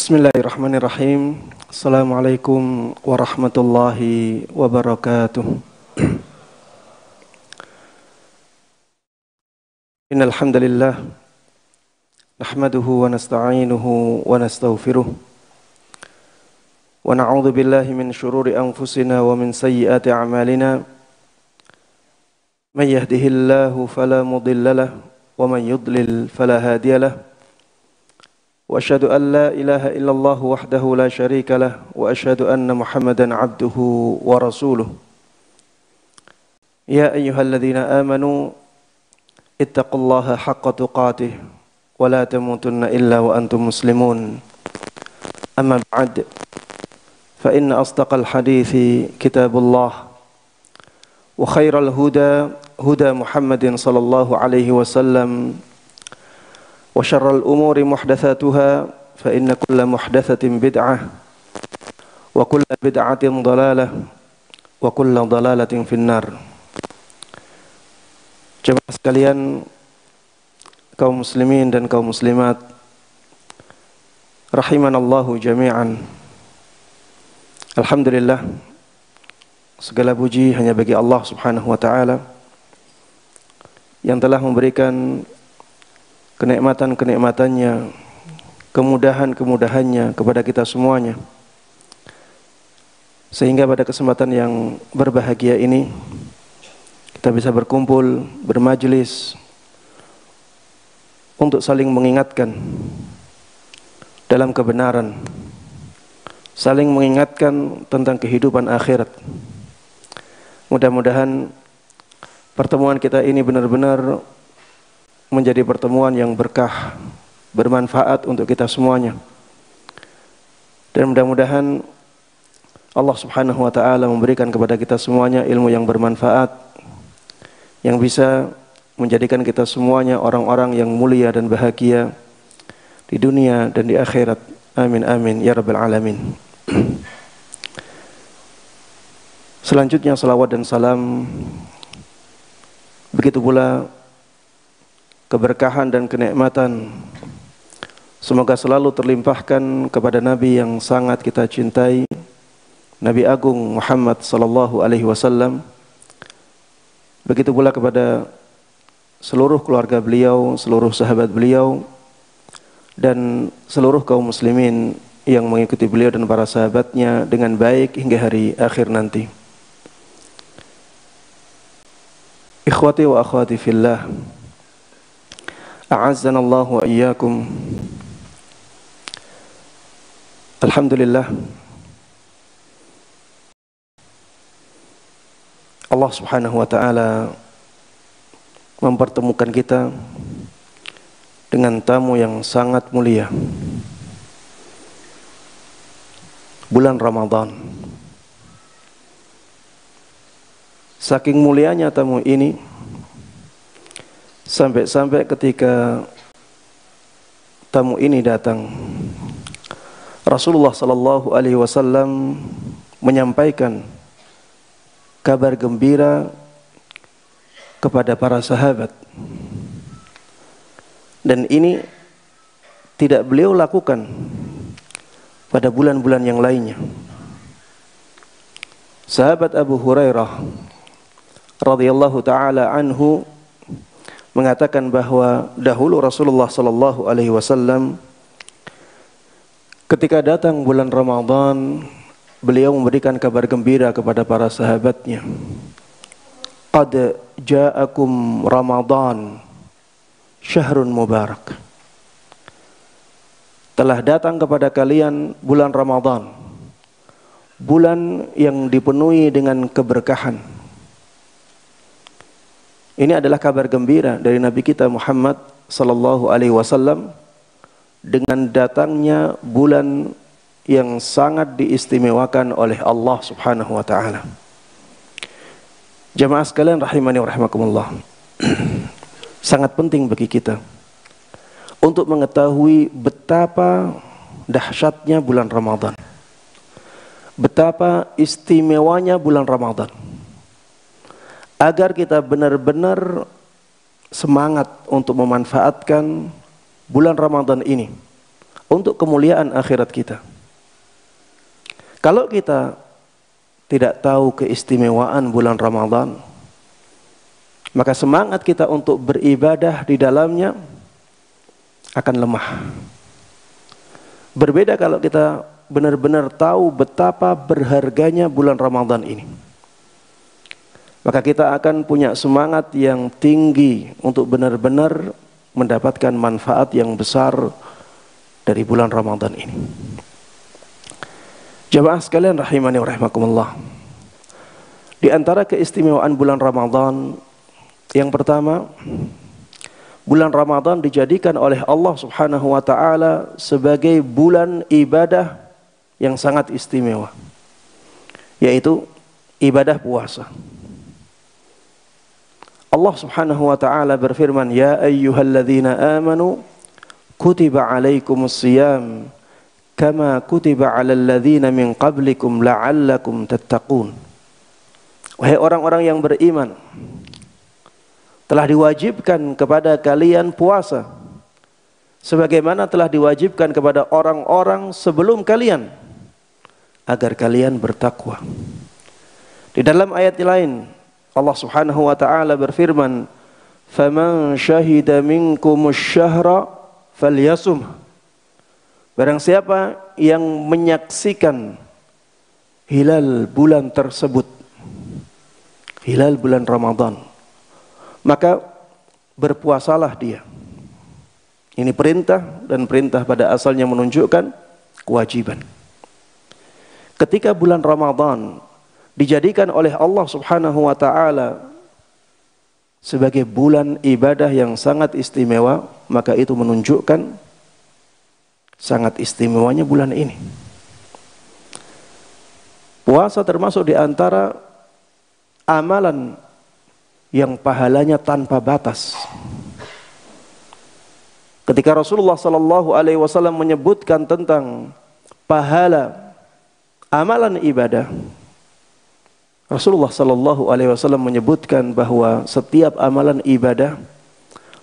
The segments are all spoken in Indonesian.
Bismillahirrahmanirrahim. Assalamualaikum warahmatullahi wabarakatuh. Innal hamdalillah nahmaduhu wa nasta'inuhu wa nastaghfiruh wa na'udzu billahi min shururi anfusina wa min sayyiati a'malina. May yahdihillahu fala mudilla lahu wa man yudlil fala hadiya lahu. وأشهد أن لا إله إلا الله وحده لا شريك له وأشهد أن محمدا عبده ورسوله يا أيها الذين آمنوا اتقوا الله حق تقاته ولا تموتن إلا وأنتم مسلمون أما بعد فإن أصدق الحديث كتاب الله وخير الهدى هدى محمد صلى الله عليه وسلم وشر الأمور محدثاتها فإن كل محدثة بدعة وكل بدعة ضلالة وكل ضلالة في النار. Jemaah sekalian, kaum muslimin dan kaum muslimat rahimanallahu jami'an. Alhamdulillah, segala puji hanya bagi Allah Subhanahu wa taala yang telah memberikan kenikmatan-kenikmatannya, kemudahan-kemudahannya kepada kita semuanya, sehingga pada kesempatan yang berbahagia ini kita bisa berkumpul, bermajlis untuk saling mengingatkan dalam kebenaran, saling mengingatkan tentang kehidupan akhirat. Mudah-mudahan pertemuan kita ini benar-benar menjadi pertemuan yang berkah, bermanfaat untuk kita semuanya. Dan mudah-mudahan Allah Subhanahu wa taala memberikan kepada kita semuanya ilmu yang bermanfaat, yang bisa menjadikan kita semuanya orang-orang yang mulia dan bahagia di dunia dan di akhirat. Amin amin ya rabbal alamin. Selanjutnya salawat dan salam, begitu pula keberkahan dan kenikmatan semoga selalu terlimpahkan kepada Nabi yang sangat kita cintai, Nabi Agung Muhammad sallallahu alaihi wasallam. Begitu pula kepada seluruh keluarga beliau, seluruh sahabat beliau, dan seluruh kaum muslimin yang mengikuti beliau dan para sahabatnya dengan baik hingga hari akhir nanti. Ikhwati wa akhwati fillah, a'azzanallahu wa iyyakum. Alhamdulillah, Allah Subhanahu wa taala mempertemukan kita dengan tamu yang sangat mulia, bulan Ramadan. Saking mulianya tamu ini, sampai-sampai ketika tamu ini datang, Rasulullah sallallahu alaihi wasallam menyampaikan kabar gembira kepada para sahabat. Dan ini tidak beliau lakukan pada bulan-bulan yang lainnya. Sahabat Abu Hurairah radhiyallahu taala anhu mengatakan bahwa dahulu Rasulullah sallallahu alaihi wasallam ketika datang bulan Ramadan, beliau memberikan kabar gembira kepada para sahabatnya. Qad ja'akum Ramadan syahrun mubarak. Telah datang kepada kalian bulan Ramadan, bulan yang dipenuhi dengan keberkahan. Ini adalah kabar gembira dari Nabi kita Muhammad sallallahu alaihi wasallam dengan datangnya bulan yang sangat diistimewakan oleh Allah Subhanahu wa taala. Jamaah sekalian rahimani wa rahimakumullah. Sangat penting bagi kita untuk mengetahui betapa dahsyatnya bulan Ramadan. Betapa istimewanya bulan Ramadan. Agar kita benar-benar semangat untuk memanfaatkan bulan Ramadan ini untuk kemuliaan akhirat kita. Kalau kita tidak tahu keistimewaan bulan Ramadan, maka semangat kita untuk beribadah di dalamnya akan lemah. Berbeda kalau kita benar-benar tahu betapa berharganya bulan Ramadan ini. Maka kita akan punya semangat yang tinggi untuk benar-benar mendapatkan manfaat yang besar dari bulan Ramadan ini. Jamaah sekalian rahimani wa rahimakumullah. Di antara keistimewaan bulan Ramadan, yang pertama, bulan Ramadan dijadikan oleh Allah Subhanahu wa taala sebagai bulan ibadah yang sangat istimewa, yaitu ibadah puasa. Allah Subhanahu wa taala berfirman, "Ya ayyuhalladzina amanu kutiba alaikumus shiyam kama kutiba 'alal ladzina min qablikum la'allakum tattaqun." Wahai orang-orang yang beriman, telah diwajibkan kepada kalian puasa sebagaimana telah diwajibkan kepada orang-orang sebelum kalian agar kalian bertakwa. Di dalam ayat lain Allah Subhanahu wa taala berfirman, "Faman syahida minkumusy syahra falyasum." Barang siapa yang menyaksikan hilal bulan tersebut, hilal bulan Ramadan, maka berpuasalah dia. Ini perintah, dan perintah pada asalnya menunjukkan kewajiban. Ketika bulan Ramadan dijadikan oleh Allah Subhanahu wa taala sebagai bulan ibadah yang sangat istimewa, maka itu menunjukkan sangat istimewanya bulan ini. Puasa termasuk di antara amalan yang pahalanya tanpa batas. Ketika Rasulullah sallallahu alaihi wasallam menyebutkan tentang pahala amalan ibadah, Rasulullah sallallahu alaihi wasallam menyebutkan bahwa setiap amalan ibadah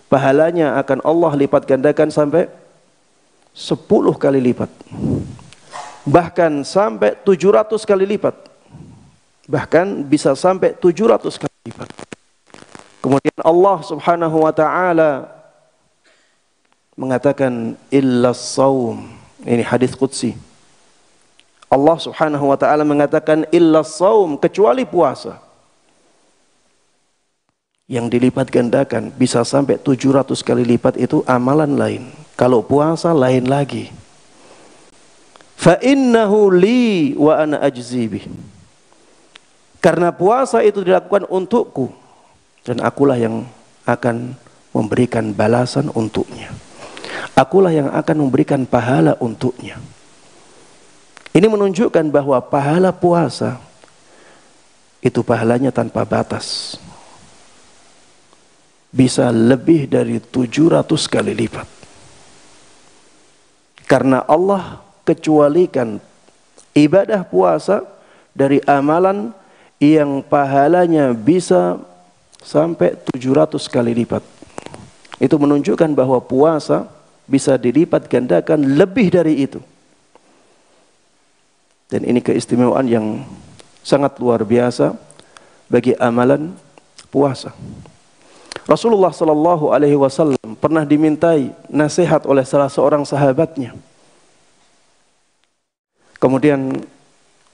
pahalanya akan Allah lipat gandakan sampai 10 kali lipat. Bahkan sampai 700 kali lipat. Bahkan bisa sampai 700 kali lipat. Kemudian Allah Subhanahu wa taala mengatakan illas saum. Ini hadis qudsi. Allah Subhanahu wa taala mengatakan illas saum, kecuali puasa. Yang dilipat gandakan bisa sampai 700 kali lipat itu amalan lain. Kalau puasa lain lagi. Fa innahu li wa ana ajzi bih. Karena puasa itu dilakukan untukku dan akulah yang akan memberikan balasan untuknya. Akulah yang akan memberikan pahala untuknya. Ini menunjukkan bahwa pahala puasa itu pahalanya tanpa batas. Bisa lebih dari 700 kali lipat. Karena Allah kecualikan ibadah puasa dari amalan yang pahalanya bisa sampai 700 kali lipat. Itu menunjukkan bahwa puasa bisa dilipat gandakan lebih dari itu. Dan ini keistimewaan yang sangat luar biasa bagi amalan puasa. Rasulullah sallallahu alaihi wasallam pernah dimintai nasihat oleh salah seorang sahabatnya. Kemudian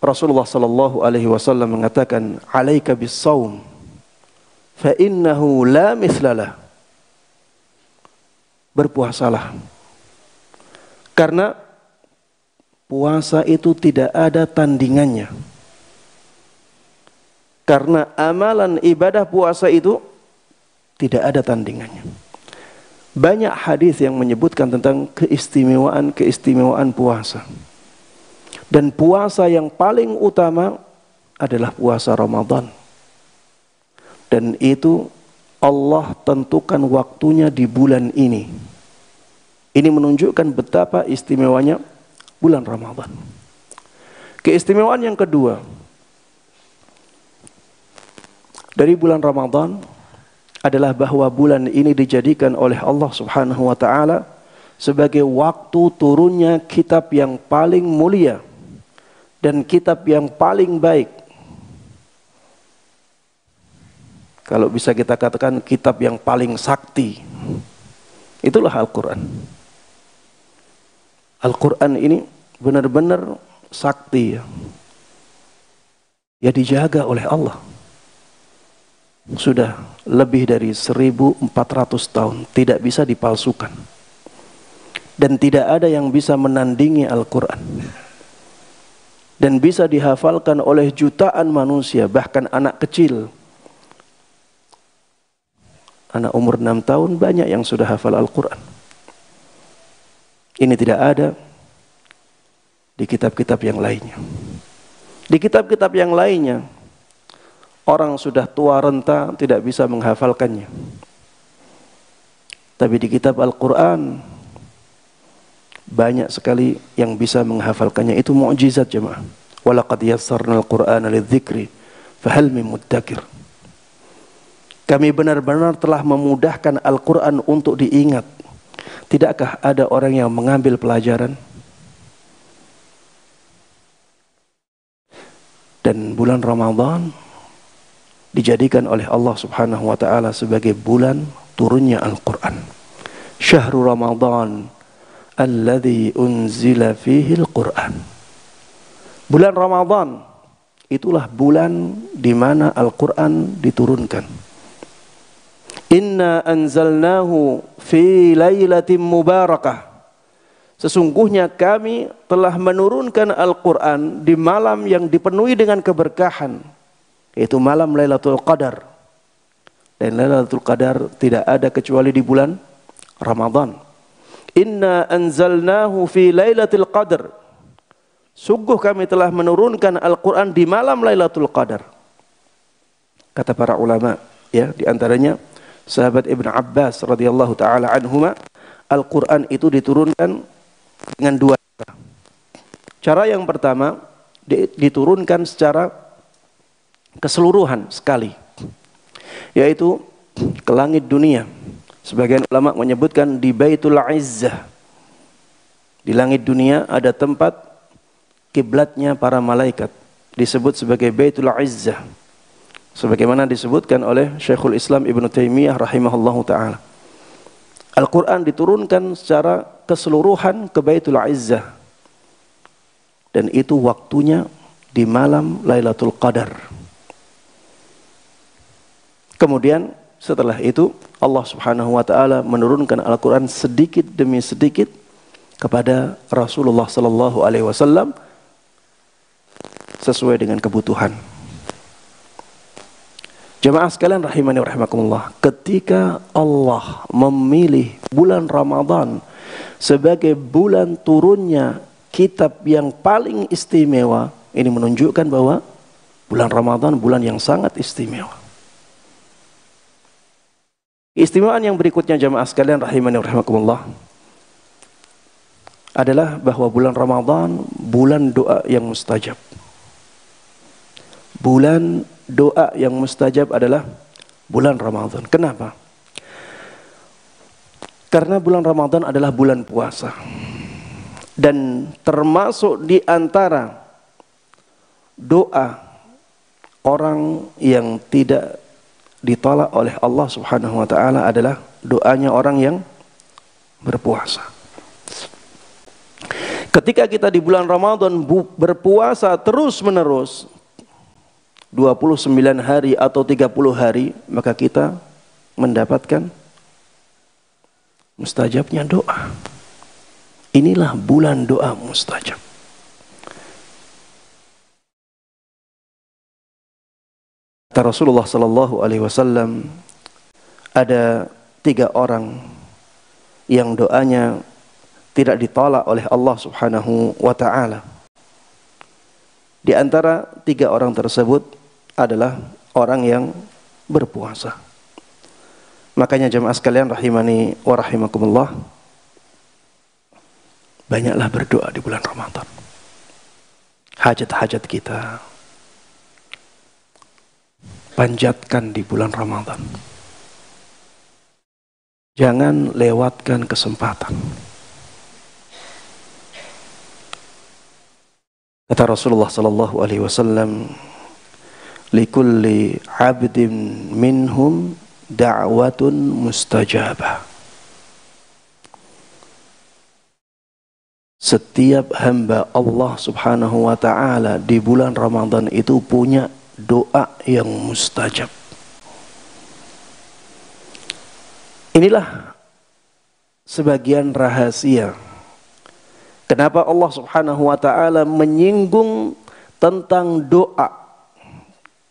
Rasulullah sallallahu alaihi wasallam mengatakan, "Alaika bis-shaum fa innahu la mithlalah." Berpuasalah. Karena puasa itu tidak ada tandingannya. Karena amalan ibadah puasa itu tidak ada tandingannya. Banyak hadis yang menyebutkan tentang keistimewaan puasa. Dan puasa yang paling utama adalah puasa Ramadan. Dan itu Allah tentukan waktunya di bulan ini. Ini menunjukkan betapa istimewanya bulan Ramadan. Keistimewaan yang kedua dari bulan Ramadan adalah bahwa bulan ini dijadikan oleh Allah Subhanahu wa taala sebagai waktu turunnya kitab yang paling mulia dan kitab yang paling baik. Kalau bisa kita katakan kitab yang paling sakti, itulah Al-Quran. Al-Quran ini benar-benar sakti, ya dijaga oleh Allah. Sudah lebih dari 1400 tahun, tidak bisa dipalsukan. Dan tidak ada yang bisa menandingi Al-Quran. Dan bisa dihafalkan oleh jutaan manusia, bahkan anak kecil. Anak umur 6 tahun banyak yang sudah hafal Al-Quran. Ini tidak ada di kitab-kitab yang lainnya. Di kitab-kitab yang lainnya, orang sudah tua renta tidak bisa menghafalkannya. Tapi di kitab Al-Quran, banyak sekali yang bisa menghafalkannya. Itu mukjizat jemaah. Walaqad yassarnal Qur'ana lidzikri fahal min muddakir. Kami benar-benar telah memudahkan Al-Quran untuk diingat. Tidakkah ada orang yang mengambil pelajaran? Dan bulan Ramadan dijadikan oleh Allah Subhanahu wa taala sebagai bulan turunnya Al-Quran. Syahrul Ramadan alladzi unzila fihi Al-Quran. Bulan Ramadan itulah bulan di mana Al-Quran diturunkan. Inna anzalnahu fi lailatin mubarakah. Sesungguhnya kami telah menurunkan Al-Quran di malam yang dipenuhi dengan keberkahan, yaitu malam Lailatul Qadar. Dan Lailatul Qadar tidak ada kecuali di bulan Ramadan. Inna anzalnahu fi lailatul qadar. Sungguh kami telah menurunkan Al-Quran di malam Lailatul Qadar. Kata para ulama, ya, di antaranya sahabat Ibn Abbas radhiyallahu taala anhuma, Al-Quran itu diturunkan dengan dua cara. Cara yang pertama, diturunkan secara keseluruhan sekali, yaitu ke langit dunia. Sebagian ulama menyebutkan di Baitul Izzah. Di langit dunia ada tempat kiblatnya para malaikat, disebut sebagai Baitul Izzah, sebagaimana disebutkan oleh Syekhul Islam Ibn Taimiyah rahimahullahu ta'ala. Al-Quran diturunkan secara keseluruhan ke Baitul Izzah, dan itu waktunya di malam Lailatul Qadar. Kemudian setelah itu Allah Subhanahu wa taala menurunkan Al-Quran sedikit demi sedikit kepada Rasulullah sallallahu alaihi wasallam sesuai dengan kebutuhan. Jemaah sekalian rahimani wa rahimakumullah, ketika Allah memilih bulan Ramadan sebagai bulan turunnya kitab yang paling istimewa, ini menunjukkan bahwa bulan Ramadan bulan yang sangat istimewa. Keistimewaan yang berikutnya jemaah sekalian rahimani wa rahimakumullah adalah bahwa bulan Ramadan bulan doa yang mustajab. Bulan doa yang mustajab adalah bulan Ramadan. Kenapa? Karena bulan Ramadan adalah bulan puasa. Dan termasuk di antara doa orang yang tidak ditolak oleh Allah Subhanahu wa taala adalah doanya orang yang berpuasa. Ketika kita di bulan Ramadan berpuasa terus-menerus 29 hari atau 30 hari, maka kita mendapatkan mustajabnya doa. Inilah bulan doa mustajab. Kata Rasulullah sallallahu alaihi wasallam, ada 3 orang yang doanya tidak ditolak oleh Allah Subhanahu wa taala. Di antara 3 orang tersebut adalah orang yang berpuasa. Makanya jemaah sekalian rahimani wa rahimakumullah, banyaklah berdoa di bulan Ramadan. Hajat-hajat kita panjatkan di bulan Ramadan. Jangan lewatkan kesempatan. Kata Rasulullah sallallahu alaihi wasallam, "Likulli 'abdin minhum da'watun mustajabah." Setiap hamba Allah Subhanahu wa taala di bulan Ramadan itu punya doa yang mustajab. Inilah sebagian rahasia kenapa Allah Subhanahu wa taala menyinggung tentang doa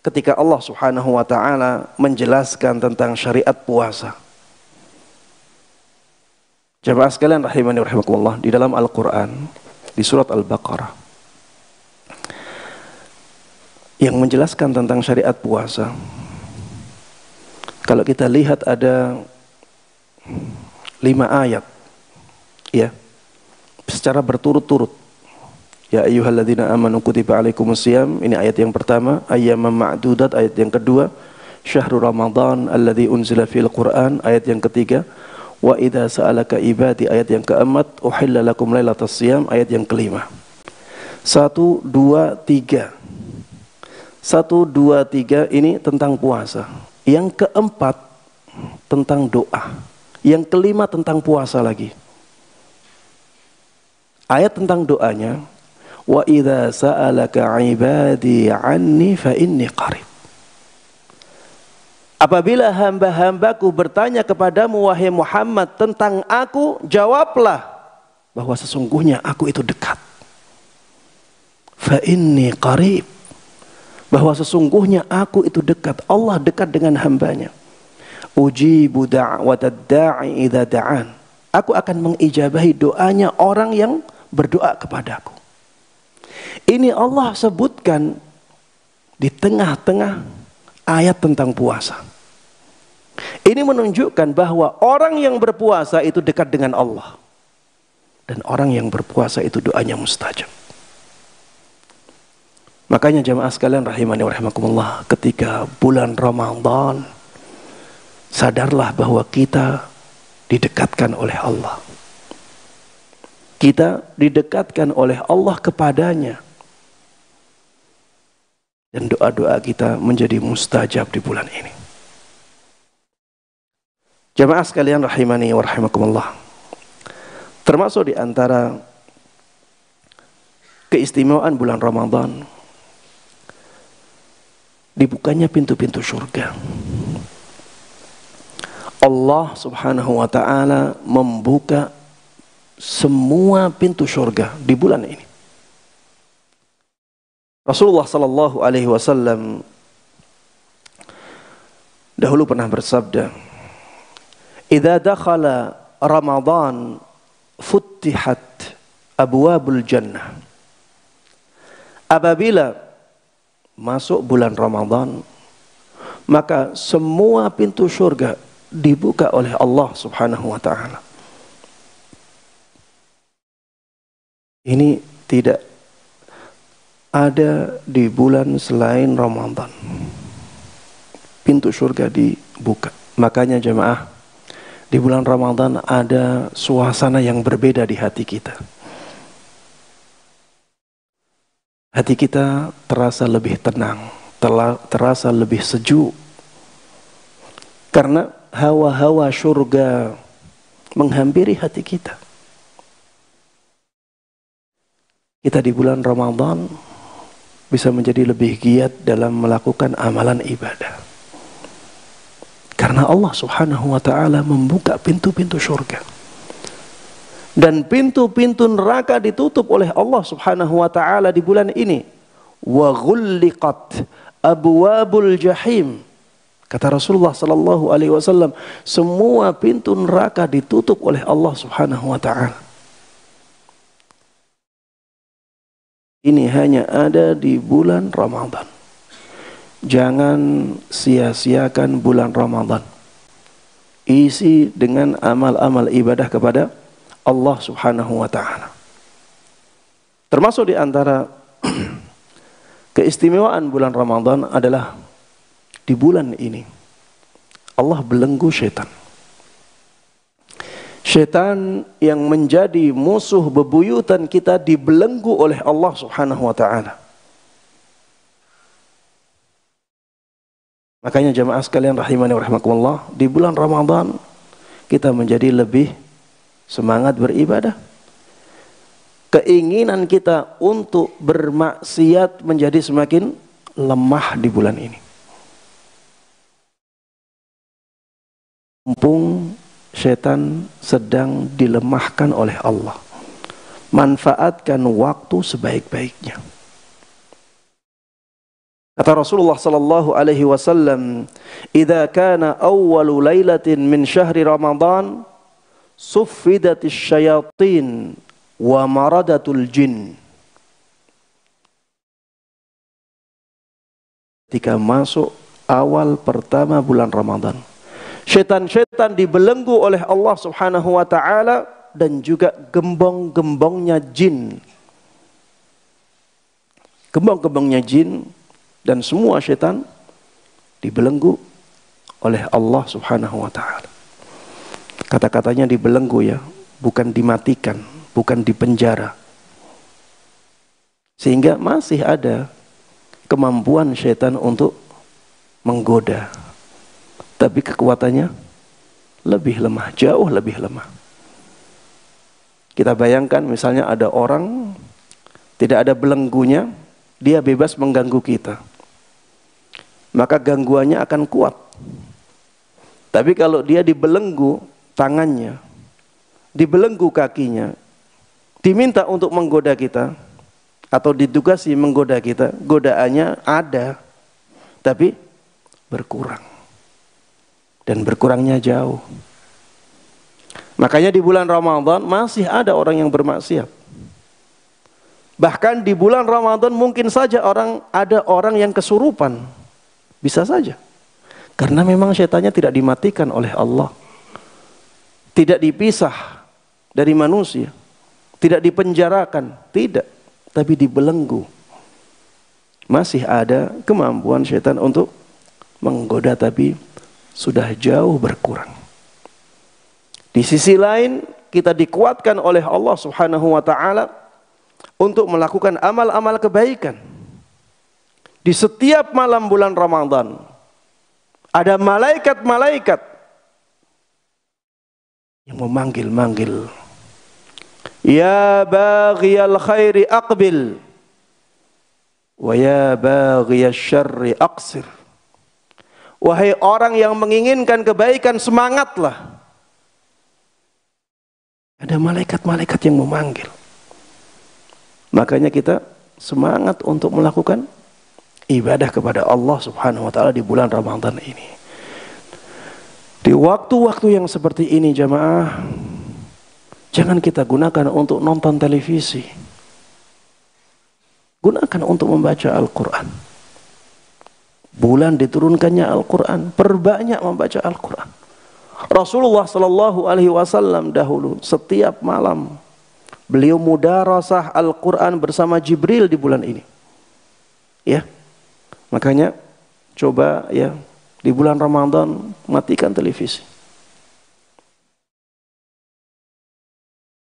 ketika Allah Subhanahu wa taala menjelaskan tentang syariat puasa. Jamaah sekalian rahimani wa rahimakumullah, di dalam Al-Qur'an di surat Al-Baqarah yang menjelaskan tentang syariat puasa, kalau kita lihat ada 5 ayat ya, secara berturut-turut. Ya ayyuhalladzina amanu kutiba alaikumusiyam, ini ayat yang pertama. Ayyaman ma'dudat, ayat yang kedua. Syahrul Ramadan alladzi unzila fil Qur'an, ayat yang ketiga. Wa idza sa'alaka ibadi, ayat yang keempat. Uhilla lakum lailatas siyam, ayat yang kelima. 1, 2, 3. 1, 2, 3 ini tentang puasa. Yang keempat tentang doa. Yang kelima tentang puasa lagi. Ayat tentang doanya, wa idza sa'alaka 'ibadi 'anni fa inni qarib. Apabila hamba-hambaku bertanya kepadamu wahai Muhammad tentang aku, jawablah bahwa sesungguhnya aku itu dekat. Fa inni qarib. Bahwa sesungguhnya aku itu dekat. Allah dekat dengan hambanya. Ujibu da'watad da'i idza da'an. Aku akan mengijabahi doanya orang yang berdoa kepadaku. Ini Allah sebutkan di tengah-tengah ayat tentang puasa. Ini menunjukkan bahwa orang yang berpuasa itu dekat dengan Allah. Dan orang yang berpuasa itu doanya mustajab. Makanya jamaah sekalian rahimani wa rahimakumullah, ketika bulan Ramadan, sadarlah bahwa kita didekatkan oleh Allah. Kita didekatkan oleh Allah kepadanya. Dan doa-doa kita menjadi mustajab di bulan ini. Jamaah sekalian rahimani wa rahimakumullah, termasuk di antara keistimewaan bulan Ramadan, dibukanya pintu-pintu surga. Allah Subhanahu wa ta'ala membuka semua pintu surga di bulan ini. Rasulullah sallallahu alaihi wasallam dahulu pernah bersabda, "Idza dakhala Ramadan futtihat abwabul jannah." Apabila masuk bulan Ramadan, maka semua pintu surga dibuka oleh Allah Subhanahu wa ta'ala. Ini tidak ada di bulan selain Ramadan. Pintu surga dibuka. Makanya jemaah, di bulan Ramadan ada suasana yang berbeda di hati kita. Hati kita terasa lebih tenang, terasa lebih sejuk. Karena hawa-hawa surga menghampiri hati kita. Kita di bulan Ramadan bisa menjadi lebih giat dalam melakukan amalan ibadah. Karena Allah Subhanahu wa ta'ala membuka pintu-pintu surga. Dan pintu-pintu neraka ditutup oleh Allah Subhanahu wa ta'ala di bulan ini. Wa ghulliqat abwabul jahim. Kata Rasulullah sallallahu alaihi wasallam, semua pintu neraka ditutup oleh Allah Subhanahu wa ta'ala. Ini hanya ada di bulan Ramadan. Jangan sia-siakan bulan Ramadan. Isi dengan amal-amal ibadah kepada Allah Subhanahu wa ta'ala. Termasuk di antara keistimewaan bulan Ramadan adalah di bulan ini Allah belenggu syaitan. Syaitan yang menjadi musuh bebuyutan kita dibelenggu oleh Allah Subhanahu wa taala. Makanya jamaah sekalian rahimani wa rahimakumullah, di bulan Ramadan kita menjadi lebih semangat beribadah. Keinginan kita untuk bermaksiat menjadi semakin lemah di bulan ini. Mumpung syaitan sedang dilemahkan oleh Allah, manfaatkan waktu sebaik-baiknya. Kata Rasulullah sallallahu alaihi wasallam, "Idza kana awwalu lailatin min syahri Ramadan, suffidatis syayatin wa maradatul jin." Ketika masuk awal pertama bulan Ramadan, syaitan-syaitan dibelenggu oleh Allah Subhanahu wa taala dan juga gembong-gembongnya jin. Gembong-gembongnya jin dan semua syaitan dibelenggu oleh Allah Subhanahu wa taala. Kata-katanya dibelenggu ya, bukan dimatikan, bukan dipenjara. Sehingga masih ada kemampuan syaitan untuk menggoda. Tapi kekuatannya lebih lemah, jauh lebih lemah. Kita bayangkan misalnya ada orang tidak ada belenggunya, dia bebas mengganggu kita, maka gangguannya akan kuat. Tapi kalau dia dibelenggu tangannya, dibelenggu kakinya, diminta untuk menggoda kita atau ditugasi menggoda kita, godaannya ada tapi berkurang, dan berkurangnya jauh. Makanya di bulan Ramadan masih ada orang yang bermaksiat. Bahkan di bulan Ramadan mungkin saja ada orang yang kesurupan. Bisa saja. Karena memang syaitannya tidak dimatikan oleh Allah. Tidak dipisah dari manusia. Tidak dipenjarakan. Tidak. Tapi dibelenggu. Masih ada kemampuan syaitan untuk menggoda, tapi sudah jauh berkurang. Di sisi lain kita dikuatkan oleh Allah Subhanahu wa taala untuk melakukan amal-amal kebaikan. Di setiap malam bulan Ramadan ada malaikat-malaikat yang memanggil-manggil, "Ya baghiyal khairi aqbil wa ya baghiyasy syarri aqsir." Wahai orang yang menginginkan kebaikan, semangatlah. Ada malaikat-malaikat yang memanggil. Makanya kita semangat untuk melakukan ibadah kepada Allah Subhanahu wa taala di bulan Ramadan ini. Di waktu-waktu yang seperti ini jamaah, jangan kita gunakan untuk nonton televisi. Gunakan untuk membaca Al-Quran. Bulan diturunkannya Al-Quran, perbanyak membaca Al-Quran. Rasulullah sallallahu alaihi wasallam dahulu setiap malam beliau mudarasah Al-Quran bersama Jibril di bulan ini. Ya, makanya coba ya di bulan Ramadan matikan televisi.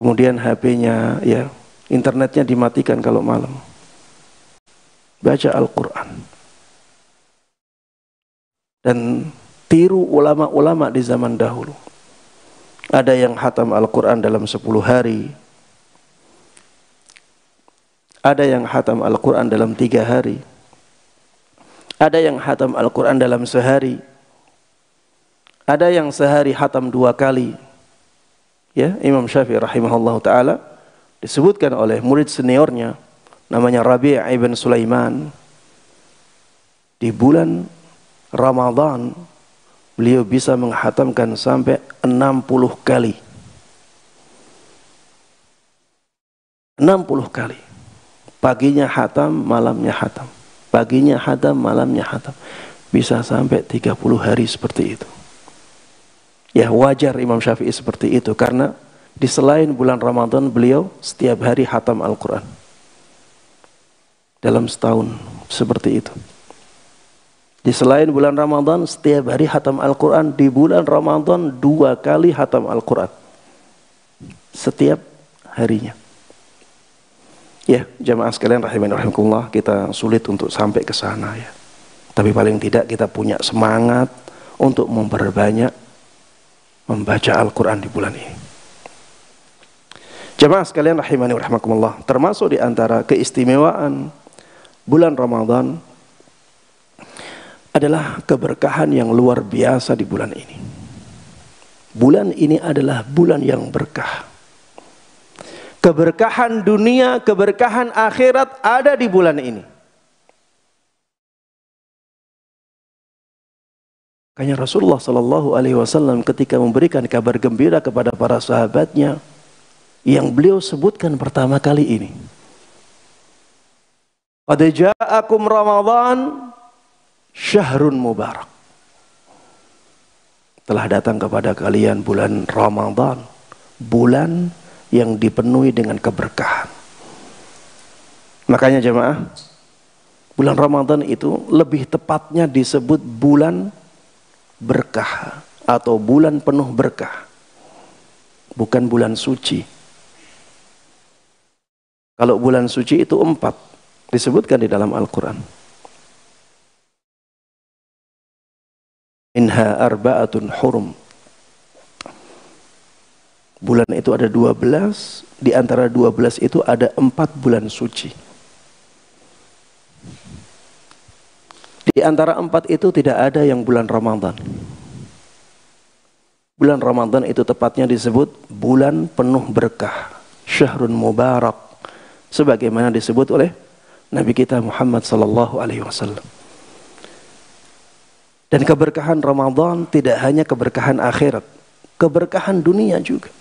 Kemudian HP-nya ya, internetnya dimatikan kalau malam. Baca Al-Quran. Dan tiru ulama-ulama di zaman dahulu. Ada yang khatam Al-Quran dalam 10 hari. Ada yang khatam Al-Quran dalam 3 hari. Ada yang khatam Al-Quran dalam sehari. Ada yang sehari khatam 2 kali. Ya, Imam Syafi'i rahimahullah ta'ala disebutkan oleh murid seniornya namanya Rabi' ibn Sulaiman. Di bulan Ramadan beliau bisa menghatamkan sampai 60 kali. 60 kali. Paginya khatam, malamnya khatam. Paginya khatam, malamnya khatam. Bisa sampai 30 hari seperti itu. Ya wajar Imam Syafi'i seperti itu, karena di selain bulan Ramadan beliau setiap hari khatam Al-Quran. Dalam setahun seperti itu. Di selain bulan Ramadan setiap hari khatam Al-Quran. Di bulan Ramadan 2 kali khatam Al-Quran. setiap harinya. Ya, jamaah sekalian rahimani rahimakumullah, kita sulit untuk sampai ke sana ya. Tapi paling tidak kita punya semangat untuk memperbanyak membaca Al-Quran di bulan ini. Jamaah sekalian rahimani rahimakumullah, termasuk di antara keistimewaan bulan Ramadan adalah keberkahan yang luar biasa di bulan ini. Bulan ini adalah bulan yang berkah. Keberkahan dunia, keberkahan akhirat ada di bulan ini. Makanya Rasulullah Sallallahu Alaihi Wasallam ketika memberikan kabar gembira kepada para sahabatnya, yang beliau sebutkan pertama kali ini, qad ja'akum Ramadan syahrun mubarak. Telah datang kepada kalian bulan Ramadan, bulan yang dipenuhi dengan keberkahan. Makanya jemaah, bulan Ramadan itu lebih tepatnya disebut bulan berkah atau bulan penuh berkah, bukan bulan suci. Kalau bulan suci itu 4 disebutkan di dalam Al-Quran. Minha arba'atun hurum. Bulan itu ada 12, di antara 12 itu ada 4 bulan suci. Di antara 4 itu tidak ada yang bulan Ramadan. Bulan Ramadan itu tepatnya disebut bulan penuh berkah, syahrun mubarak, sebagaimana disebut oleh Nabi kita Muhammad sallallahu alaihi wasallam. Dan keberkahan Ramadan tidak hanya keberkahan akhirat, keberkahan dunia juga.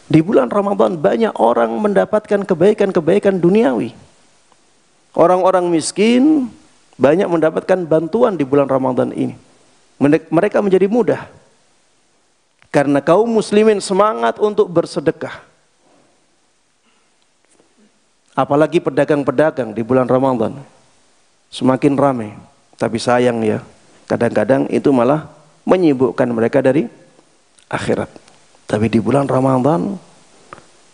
Di bulan Ramadan banyak orang mendapatkan kebaikan-kebaikan duniawi. Orang-orang miskin banyak mendapatkan bantuan di bulan Ramadan ini. Mereka menjadi mudah karena kaum muslimin semangat untuk bersedekah. Apalagi pedagang-pedagang di bulan Ramadan semakin ramai. Tapi sayang ya, kadang-kadang itu malah menyibukkan mereka dari akhirat. Tapi di bulan Ramadan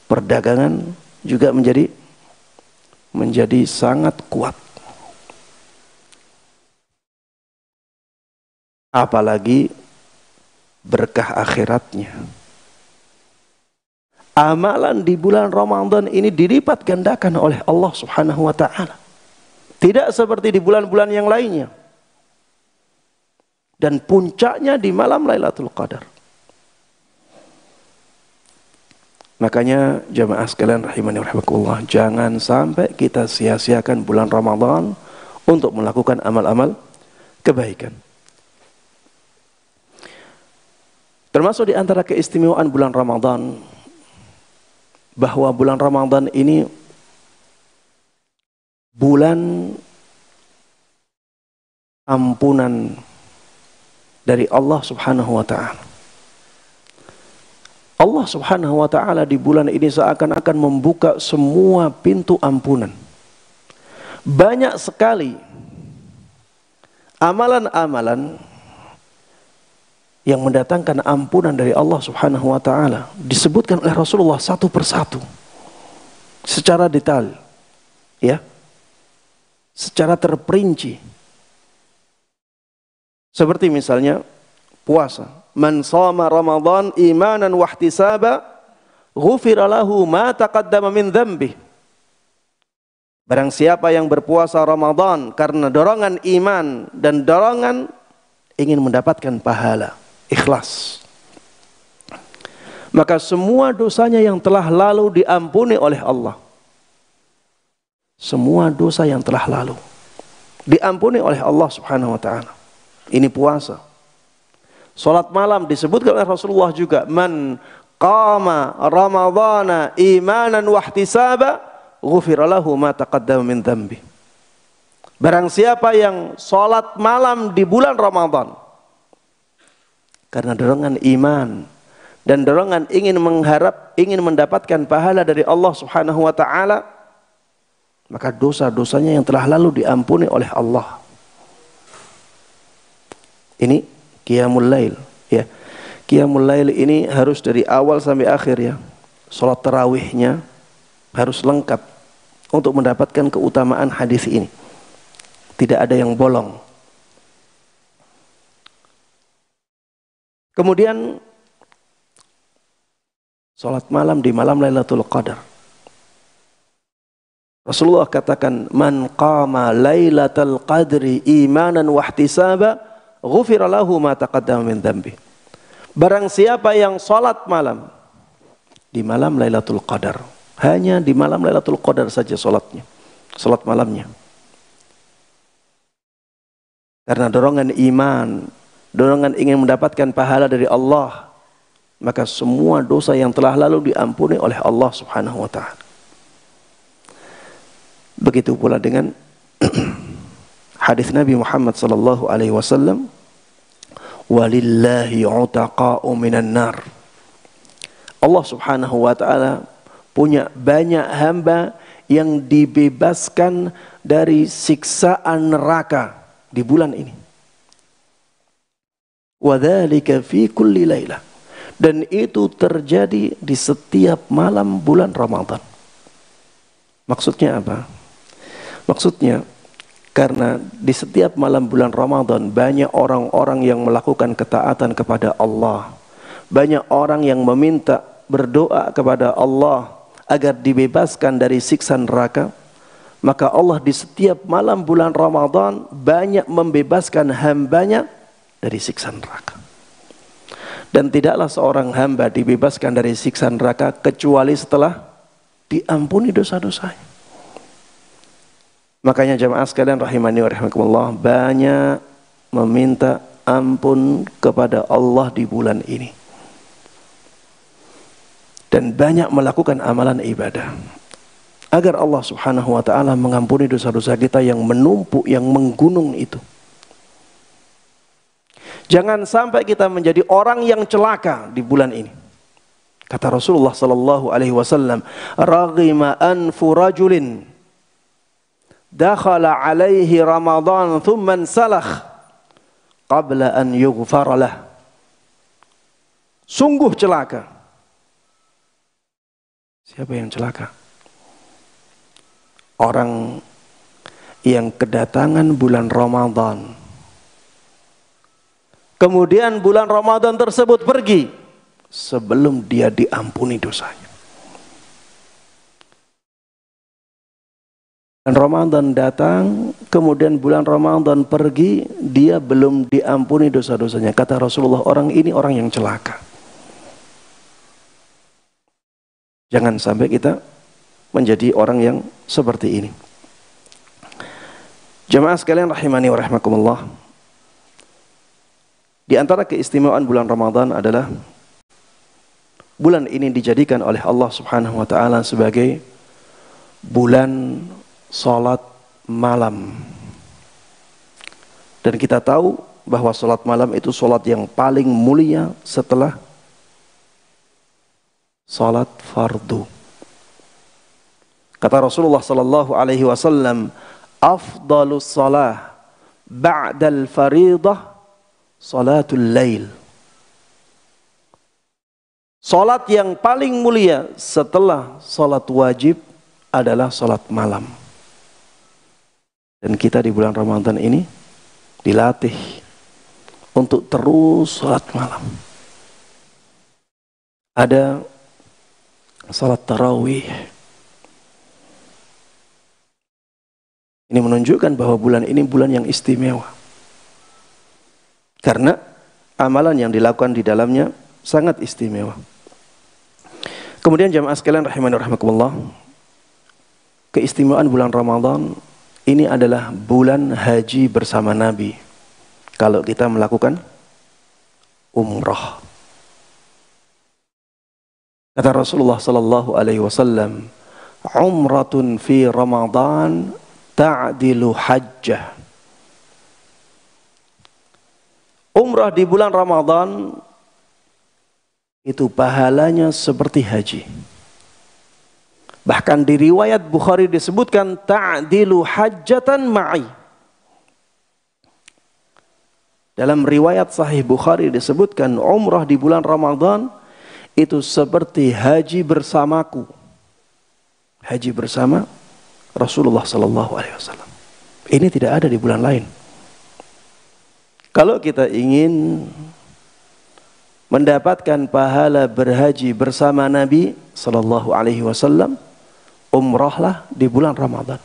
perdagangan juga menjadi sangat kuat. Apalagi berkah akhiratnya. Amalan di bulan Ramadan ini dilipat gandakan oleh Allah Subhanahu wa taala. Tidak seperti di bulan-bulan yang lainnya. Dan puncaknya di malam Lailatul Qadar. Makanya jamaah sekalian rahimani rahimakumullah, jangan sampai kita sia-siakan bulan Ramadan untuk melakukan amal-amal kebaikan. Termasuk di antara keistimewaan bulan Ramadan, bahwa bulan Ramadan ini bulan ampunan dari Allah Subhanahu wa taala. Allah Subhanahu wa taala di bulan ini seakan-akan membuka semua pintu ampunan. Banyak sekali amalan-amalan yang mendatangkan ampunan dari Allah Subhanahu wa taala disebutkan oleh Rasulullah satu persatu secara detail, ya, secara terperinci. Seperti misalnya puasa. Man shoma Ramadan imanan wa ihtisaba ghufira lahu ma taqaddama min dzambi. Barang siapa yang berpuasa Ramadan karena dorongan iman dan dorongan ingin mendapatkan pahala, ikhlas, maka semua dosanya yang telah lalu diampuni oleh Allah. Semua dosa yang telah lalu diampuni oleh Allah Subhanahu wa taala. Ini puasa. Salat malam disebutkan oleh Rasulullah juga, man qama ramadhana imanan wa ihtisaba ghufira lahu ma taqaddama min dzambi. Barang siapa yang salat malam di bulan Ramadan karena dorongan iman dan dorongan ingin mendapatkan pahala dari Allah Subhanahu wa taala, maka dosa-dosanya yang telah lalu diampuni oleh Allah. Ini Qiyamul Lail, ya. Qiyamul Lail ini harus dari awal sampai akhir, ya. sholat tarawihnya harus lengkap untuk mendapatkan keutamaan hadis ini. Tidak ada yang bolong. Kemudian sholat malam di malam Lailatul Qadar. Rasulullah katakan, man qama Lailatul Qadri imanan wa ihtisaba, ghufira lahu ma taqaddama min dhanbi. Barang siapa yang sholat malam di malam Lailatul Qadar, hanya di malam Lailatul Qadar saja sholatnya, sholat malamnya, karena dorongan iman, dorongan ingin mendapatkan pahala dari Allah, maka semua dosa yang telah lalu diampuni oleh Allah Subhanahu wa ta'ala. Begitu pula dengan hadis Nabi Muhammad sallallahu alaihi wasallam, walillahi utaqa'u minan nar. Allah Subhanahu wa ta'ala punya banyak hamba yang dibebaskan dari siksaan neraka di bulan ini. Wa dzalika fi kulli lailah. Dan itu terjadi di setiap malam bulan Ramadan. Maksudnya apa? Maksudnya karena di setiap malam bulan Ramadan banyak orang-orang yang melakukan ketaatan kepada Allah. Banyak orang yang meminta, berdoa kepada Allah agar dibebaskan dari siksa neraka. Maka Allah di setiap malam bulan Ramadan banyak membebaskan hambanya dari siksa neraka. Dan tidaklah seorang hamba dibebaskan dari siksa neraka kecuali setelah diampuni dosa-dosanya. Makanya jamaah sekalian rahimani wa rahimakumullah, banyak meminta ampun kepada Allah di bulan ini. Dan banyak melakukan amalan ibadah agar Allah Subhanahu wa ta'ala mengampuni dosa-dosa kita yang menumpuk, yang menggunung itu. Jangan sampai kita menjadi orang yang celaka di bulan ini. Kata Rasulullah sallallahu alaihi wasallam, raghima anfu rajulin dakhala alaihi Ramadan thumma salakh qabla an yughfar lah. Sungguh celaka. Siapa yang celaka? Orang yang kedatangan bulan Ramadan, kemudian bulan Ramadan tersebut pergi sebelum dia diampuni dosanya. Dan Ramadan datang, kemudian bulan Ramadan pergi, dia belum diampuni dosa-dosanya. Kata Rasulullah, orang ini orang yang celaka. Jangan sampai kita menjadi orang yang seperti ini. Jemaah sekalian rahimani wa rahimakumullah, di antara keistimewaan bulan Ramadan adalah bulan ini dijadikan oleh Allah Subhanahu wa ta'ala sebagai bulan salat malam. Dan kita tahu bahwa salat malam itu salat yang paling mulia setelah salat fardu. Kata Rasulullah sallallahu alaihi wasallam, afdalus salah ba'dal faridah salatul lail. Salat yang paling mulia setelah salat wajib adalah salat malam. Dan kita di bulan Ramadan ini dilatih untuk terus salat malam. Ada salat tarawih. Ini menunjukkan bahwa bulan ini bulan yang istimewa. Karena amalan yang dilakukan di dalamnya sangat istimewa. Kemudian jamaah sekalian rahimani rahimakumullah, keistimewaan bulan Ramadan ini adalah bulan haji bersama Nabi. Kalau kita melakukan umrah. Kata Rasulullah sallallahu alaihi wasallam, umratun fi Ramadan ta'dilu hajjah. Umrah di bulan Ramadan itu pahalanya seperti haji. Bahkan di riwayat Bukhari disebutkan ta'dilu hajjatan ma'i. Dalam riwayat Sahih Bukhari disebutkan umrah di bulan Ramadan itu seperti haji bersamaku. Haji bersama Rasulullah sallallahu alaihi wasallam. Ini tidak ada di bulan lain. Kalau kita ingin mendapatkan pahala berhaji bersama Nabi sallallahu alaihi wasallam, umrahlah di bulan Ramadan.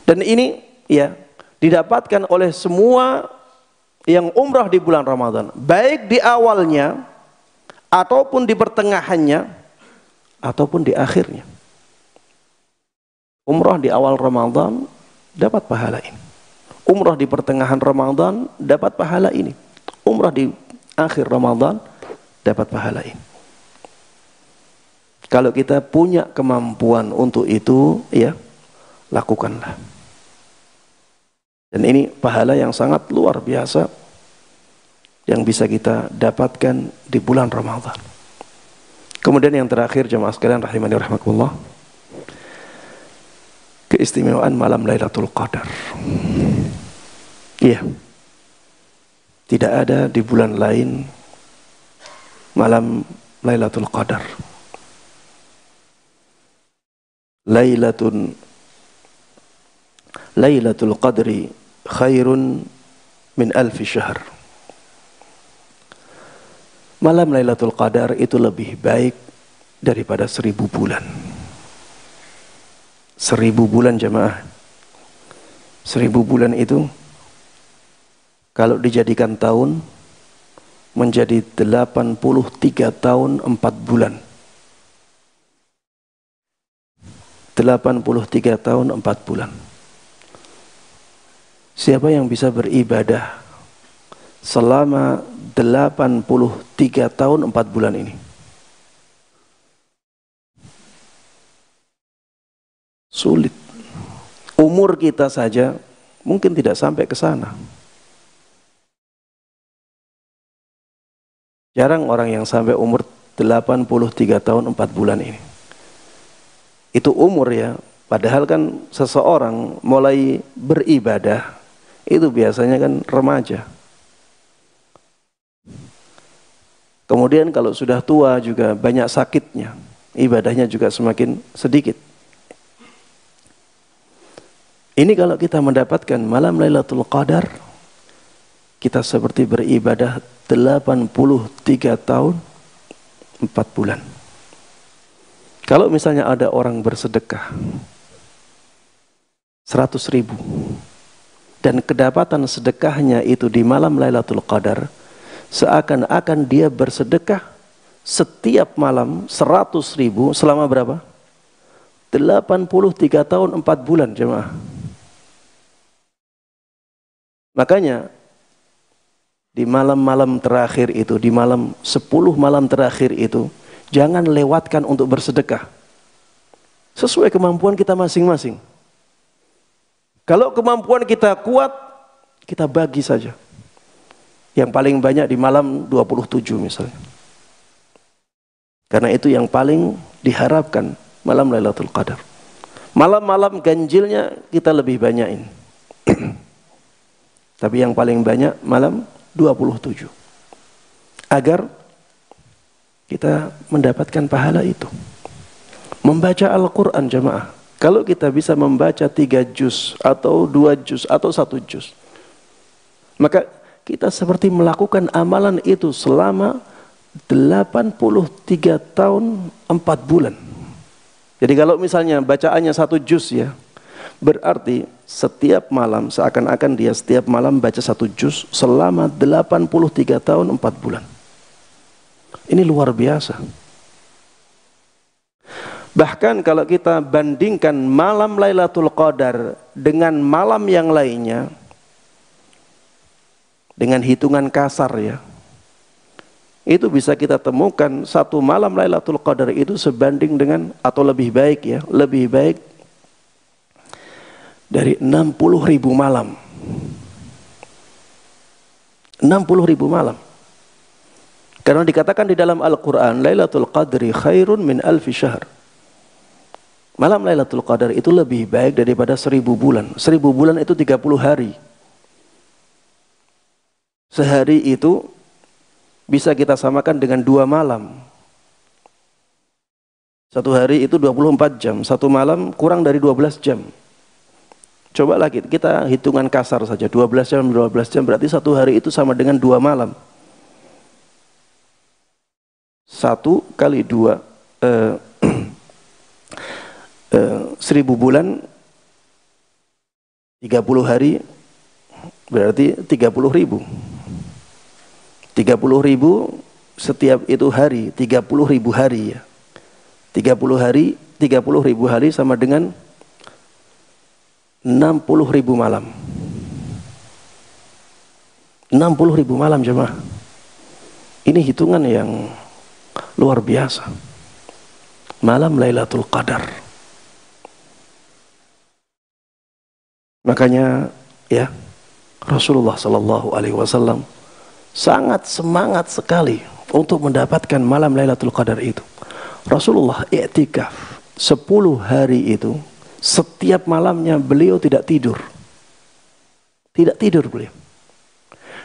Dan ini ya didapatkan oleh semua yang umrah di bulan Ramadan, baik di awalnya ataupun di pertengahannya ataupun di akhirnya. Umrah di awal Ramadan dapat pahala ini. Umrah di pertengahan Ramadan dapat pahala ini. Umrah di akhir Ramadan dapat pahala ini. Kalau kita punya kemampuan untuk itu, ya lakukanlah. Dan ini pahala yang sangat luar biasa yang bisa kita dapatkan di bulan Ramadan. Kemudian yang terakhir jemaah sekalian rahimani rahimakumullah, keistimewaan malam Lailatul Qadar. Iya. Tidak ada di bulan lain malam Lailatul Qadar. Lailatul Qadri khairun min alfi syahr. Malam Lailatul Qadar itu lebih baik daripada 1000 bulan. 1000 bulan jemaah. 1000 bulan itu kalau dijadikan tahun menjadi 83 tahun 4 bulan. 83 tahun 4 bulan. Siapa yang bisa beribadah selama 83 tahun 4 bulan ini? Sulit. Umur kita saja mungkin tidak sampai ke sana. Jarang orang yang sampai umur 83 tahun 4 bulan ini. Itu umur ya, padahal kan seseorang mulai beribadah itu biasanya kan remaja. Kemudian kalau sudah tua juga banyak sakitnya, ibadahnya juga semakin sedikit. Ini kalau kita mendapatkan malam Lailatul Qadar, kita seperti beribadah 83 tahun 4 bulan. Kalau misalnya ada orang bersedekah 100.000 dan kedapatan sedekahnya itu di malam Lailatul Qadar, seakan-akan dia bersedekah setiap malam 100.000 selama berapa? 83 tahun 4 bulan jemaah. Makanya di malam-malam terakhir itu, di malam 10 malam terakhir itu, jangan lewatkan untuk bersedekah. Sesuai kemampuan kita masing-masing. Kalau kemampuan kita kuat, kita bagi saja. Yang paling banyak di malam 27 misalnya. Karena itu yang paling diharapkan malam Lailatul Qadar. Malam-malam ganjilnya kita lebih banyakin. Tapi yang paling banyak malam 27. Agar kita mendapatkan pahala itu. Membaca Al-Quran jemaah. Kalau kita bisa membaca 3 juz atau 2 juz atau 1 juz, maka kita seperti melakukan amalan itu selama 83 tahun 4 bulan. Jadi kalau misalnya bacaannya 1 juz ya, berarti setiap malam seakan-akan dia setiap malam baca 1 juz selama 83 tahun 4 bulan. Ini luar biasa. Bahkan kalau kita bandingkan malam Lailatul Qadar dengan malam yang lainnya, dengan hitungan kasar ya, itu bisa kita temukan satu malam Lailatul Qadar itu sebanding dengan atau lebih baik ya, lebih baik dari 60.000 malam. 60.000 malam. Karena dikatakan di dalam Al-Quran, Lailatul Qadri khairun min alfi syahr. Malam Lailatul Qadar itu lebih baik daripada 1000 bulan. 1000 bulan itu 30 hari. Sehari itu bisa kita samakan dengan 2 malam. Satu hari itu 24 jam, satu malam kurang dari 12 jam. Coba lagi kita hitungan kasar saja, 12 jam, 12 jam berarti satu hari itu sama dengan 2 malam. 1 kali 2 1000 bulan 30 hari berarti 30.000. 30.000 setiap itu hari, 30.000 hari ya. 30 hari, 30.000 hari sama dengan 60.000 malam. 60.000 malam jemaah. Ini hitungan yang luar biasa. Malam Lailatul Qadar. Makanya ya Rasulullah sallallahu alaihi wasallam sangat semangat sekali untuk mendapatkan malam Lailatul Qadar itu. Rasulullah i'tikaf 10 hari itu, setiap malamnya beliau tidak tidur. Tidak tidur beliau.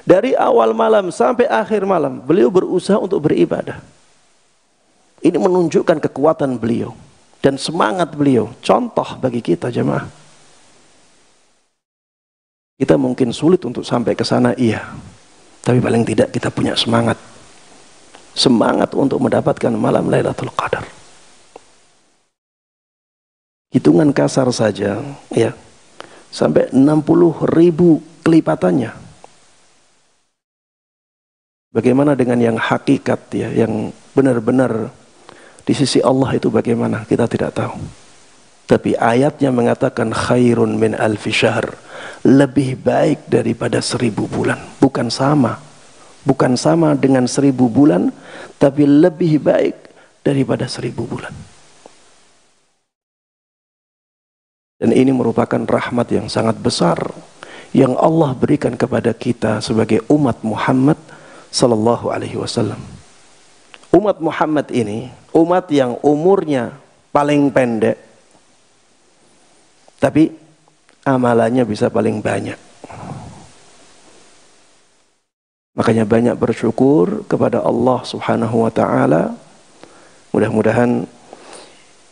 Dari awal malam sampai akhir malam beliau berusaha untuk beribadah. Ini menunjukkan kekuatan beliau dan semangat beliau. Contoh bagi kita jemaah. Kita mungkin sulit untuk sampai ke sana, iya. Tapi paling tidak kita punya semangat. Semangat untuk mendapatkan malam Lailatul Qadar. Hitungan kasar saja, ya, sampai 60.000 kelipatannya. Bagaimana dengan yang hakikat, ya, yang benar-benar di sisi Allah itu bagaimana? Kita tidak tahu. Tapi ayatnya mengatakan khairun min alfi syahr, lebih baik daripada 1000 bulan. Bukan sama dengan 1000 bulan, tapi lebih baik daripada 1000 bulan. Dan ini merupakan rahmat yang sangat besar yang Allah berikan kepada kita sebagai umat Muhammad sallallahu alaihi wasallam. Umat Muhammad ini umat yang umurnya paling pendek, tapi amalannya bisa paling banyak. Makanya banyak bersyukur kepada Allah Subhanahu wa taala. Mudah-mudahan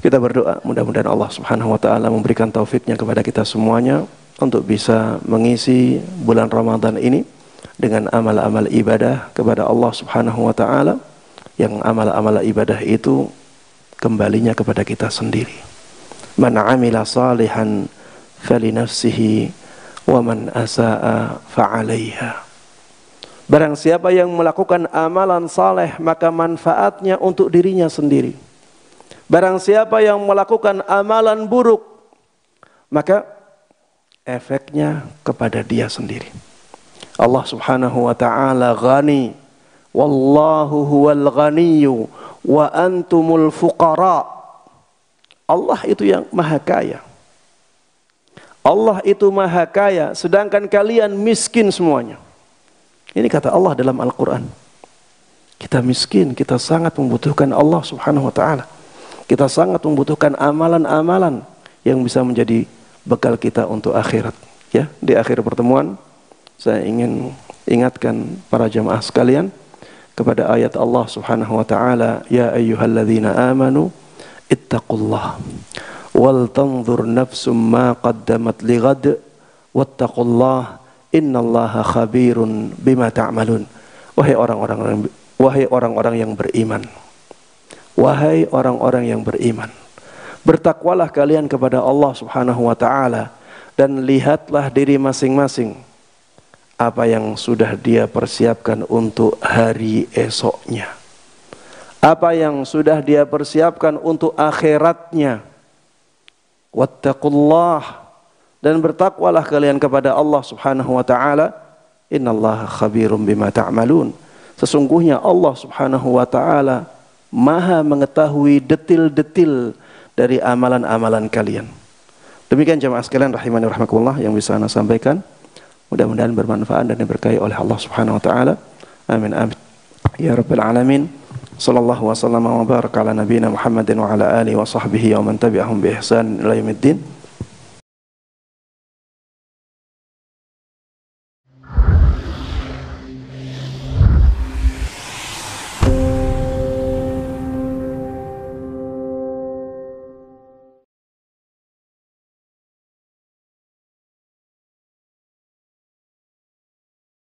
kita berdoa, mudah-mudahan Allah Subhanahu wa taala memberikan taufiknya kepada kita semuanya untuk bisa mengisi bulan Ramadan ini dengan amal-amal ibadah kepada Allah Subhanahu wa taala, yang amal-amal ibadah itu kembalinya kepada kita sendiri. Man 'amila salihan falinafsihi wa man asaa fa'alaiha. Barang siapa yang melakukan amalan saleh, maka manfaatnya untuk dirinya sendiri. Barang siapa yang melakukan amalan buruk, maka efeknya kepada dia sendiri. Allah Subhanahu wa taala ghani, wallahu huwal ghaniyyu wa antumul fuqara. Allah itu yang maha kaya. Allah itu maha kaya, sedangkan kalian miskin semuanya. Ini kata Allah dalam Al-Quran. Kita miskin, kita sangat membutuhkan Allah Subhanahu wa ta'ala. Kita sangat membutuhkan amalan-amalan yang bisa menjadi bekal kita untuk akhirat. Ya, di akhir pertemuan saya ingin ingatkan para jamaah sekalian kepada ayat Allah Subhanahu wa ta'ala, ya ayyuhalladzina amanu ittaqullah wal tanzur nafsum ma qaddamat lighad wattaqullah innallaha khabirun bima ta'malun. Wahai orang-orang yang beriman, wahai orang-orang yang beriman, bertakwalah kalian kepada Allah Subhanahu wa taala dan lihatlah diri masing-masing apa yang sudah dia persiapkan untuk hari esoknya, apa yang sudah dia persiapkan untuk akhiratnya. Wattaqullah, dan bertakwalah kalian kepada Allah Subhanahu wa taala. Innallaha khabirum bima ta'malun. Sesungguhnya Allah Subhanahu wa taala Maha mengetahui detil-detil dari amalan-amalan kalian. Demikian jemaah sekalian rahimani rahimakumullah yang bisa saya sampaikan. Mudah-mudahan bermanfaat dan diberkahi oleh Allah Subhanahu wa taala. Amin amin. Ya rabbal alamin. Sallallahu wasallam wa baraka ala nabiyyina Muhammadin wa ala alihi wa sahbihi wa man tabi'ahum bi ihsan ila yaumiddin.